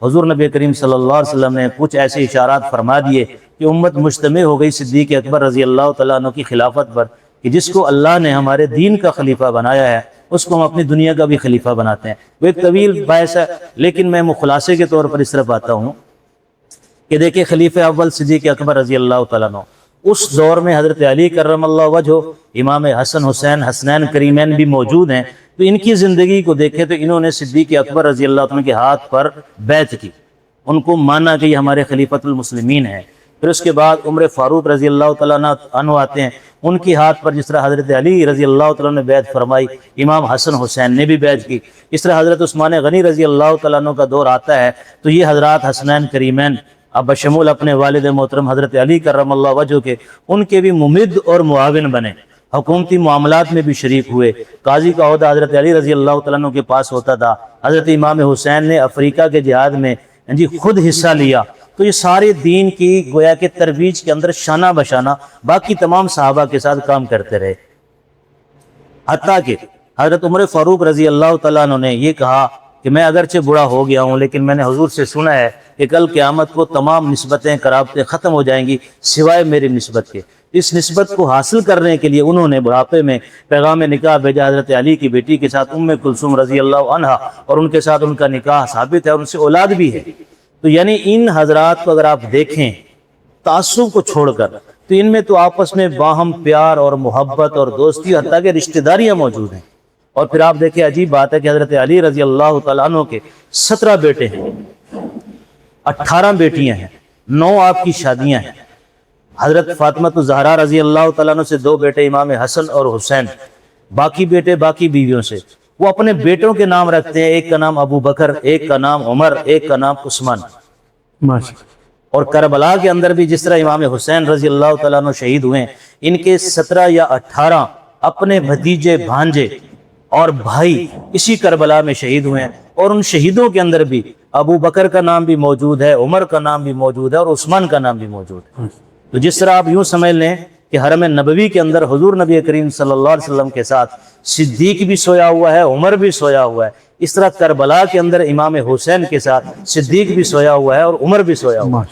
حضور نبی کریم صلی اللہ علیہ وسلم نے کچھ ایسے اشارات فرما دیے کہ امت مجتمع ہو گئی صدیق اکبر رضی اللہ تعالیٰ عنہ کی خلافت پر، کہ جس کو اللہ نے ہمارے دین کا خلیفہ بنایا ہے اس کو ہم اپنی دنیا کا بھی خلیفہ بناتے ہیں۔ وہ ایک طویل بحث ہے، لیکن میں خلاصے کے طور پر اس طرف آتا ہوں کہ دیکھیں خلیفہ اول صدیق اکبر رضی اللہ تعالیٰ عنہ، اس دور میں حضرت علی کرم اللہ وجہہ، امام حسن حسین حسنین کریمین بھی موجود ہیں، تو ان کی زندگی کو دیکھیں تو انہوں نے صدیق اکبر رضی اللہ عنہ کے ہاتھ پر بیعت کی، ان کو مانا کہ یہ ہمارے خلیفۃ المسلمین ہیں۔ پھر اس کے بعد عمر فاروق رضی اللہ تعالیٰ عنہ آتے ہیں، ان کی ہاتھ پر جس طرح حضرت علی رضی اللہ تعالیٰ نے بیعت فرمائی، امام حسن حسین نے بھی بیعت کی، اس طرح حضرت عثمان غنی رضی اللہ تعالیٰ عنہ کا دور آتا ہے تو یہ حضرات حسنین کریمین اب بشمول اپنے والد محترم حضرت علی کرم اللہ وجہہ کے، ان کے بھی ممد اور معاون بنے، حکومتی معاملات میں بھی شریک ہوئے۔ قاضی کا عہدہ حضرت علی رضی اللہ تعالیٰ عنہ کے پاس ہوتا تھا، حضرت امام حسین نے افریقہ کے جہاد میں خود حصہ لیا، تو یہ سارے دین کی گویا کہ ترویج کے اندر شانہ بشانہ باقی تمام صحابہ کے ساتھ کام کرتے رہے، حتیٰ کہ حضرت عمر فاروق رضی اللہ تعالیٰ عنہ نے یہ کہا کہ میں اگرچہ بوڑھا ہو گیا ہوں لیکن میں نے حضور سے سنا ہے کہ کل قیامت کو تمام نسبتیں قرابتیں ختم ہو جائیں گی سوائے میری نسبت کے۔ اس نسبت کو حاصل کرنے کے لیے انہوں نے بڑھاپے میں پیغام نکاح بھیجا حضرت علی کی بیٹی کے ساتھ ام کلثوم رضی اللہ عنہا، اور ان کے ساتھ ان کا نکاح ثابت ہے اور ان سے اولاد بھی ہے۔ تو یعنی ان حضرات کو اگر آپ دیکھیں تعصب کو چھوڑ کر تو ان میں تو آپس میں باہم پیار اور محبت اور دوستی حتیٰ کہ رشتہ داریاں موجود ہیں۔ اور پھر آپ دیکھیں عجیب بات ہے کہ حضرت علی رضی اللہ تعالیٰ عنہ کے 17 بیٹے ہیں، 18 بیٹیاں ہیں، 9 آپ کی شادیاں ہیں۔ حضرت فاطمہ الزہرا رضی اللہ تعالیٰ عنہ سے 2 بیٹے امام حسن اور حسین، باقی بیٹے باقی بیویوں سے۔ وہ اپنے بیٹوں کے نام رکھتے ہیں، ایک کا نام ابو بکر، ایک کا نام عمر، ایک کا نام عثمان۔ اور کربلا کے اندر بھی جس طرح امام حسین رضی اللہ تعالیٰ عنہ شہید ہوئے، ان کے 17 یا 18 اپنے بھتیجے بھانجے اور بھائی اسی کربلا میں شہید ہوئے ہیں، اور ان شہیدوں کے اندر بھی ابو بکر کا نام بھی موجود ہے، عمر کا نام بھی موجود ہے اور عثمان کا نام بھی موجود ہے۔ تو جس طرح آپ یوں سمجھ لیں کہ حرم نبوی کے اندر حضور نبی کریم صلی اللہ علیہ وسلم کے ساتھ صدیق بھی سویا ہوا ہے، عمر بھی سویا ہوا ہے، اس طرح کربلا کے اندر امام حسین کے ساتھ صدیق بھی سویا ہوا ہے اور عمر بھی سویا ہوا ہے۔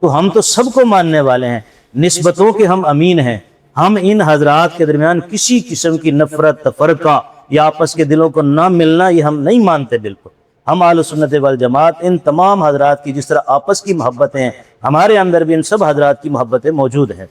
تو ہم تو سب کو ماننے والے ہیں، نسبتوں کے ہم امین ہیں، ہم ان حضرات کے درمیان کسی قسم کی نفرت تفرقہ یا آپس کے دلوں کو نہ ملنا یہ ہم نہیں مانتے۔ بالکل ہم اہل سنت والجماعت ان تمام حضرات کی جس طرح آپس کی محبتیں ہیں، ہمارے اندر بھی ان سب حضرات کی محبتیں موجود ہیں۔